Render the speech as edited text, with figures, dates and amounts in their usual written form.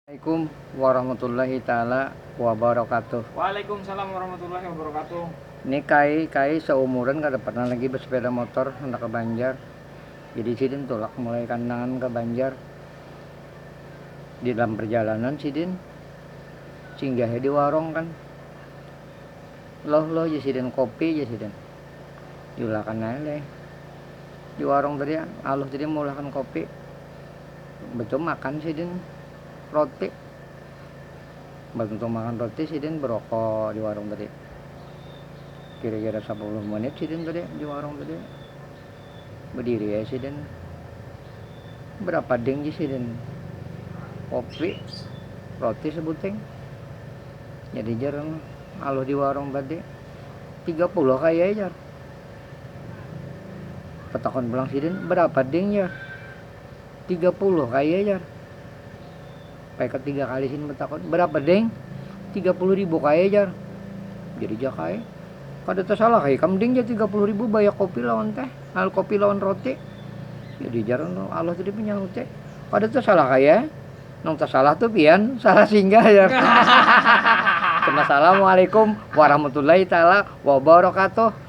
Assalamualaikum warahmatullahi taala wabarakatuh. Waalaikumsalam warahmatullahi wabarakatuh. Ini kai seumuran kada pernah lagi bersepeda motor hendak ke Banjar. Jadi sidin tolak mulai kandangan ke Banjar. Di dalam perjalanan sidin singgahnya di warung kan. Loh ya sidin kopi ya sidin. Diulakan aja di warung tadi alus tadi mulakan kopi. Betul makan sidin roti. Betul makan roti sidin berokok di warung tadi. Kira-kira 10 menit sidin tadi di warung tadi. Berdiri ya sidin. Berapa ding sidin? Kopi, roti sebuting. Jadi jarang alus di warung tadi 30 kayak aja. Petakon pulang sidin berapa ding ya? 30 kayak aja. Pakai ketiga kali sini betakon berapa deng 30.000 kaya jar jadi jakai kada tersalah kayak kamding ya 30.000 bayar kopi lawan teh kopi lawan roti jadi jar Allah tadi punya teh kada tersalah kaya nong tersalah tuh pian salah singgah ya. Assalamualaikum warahmatullahi taala wabarakatuh.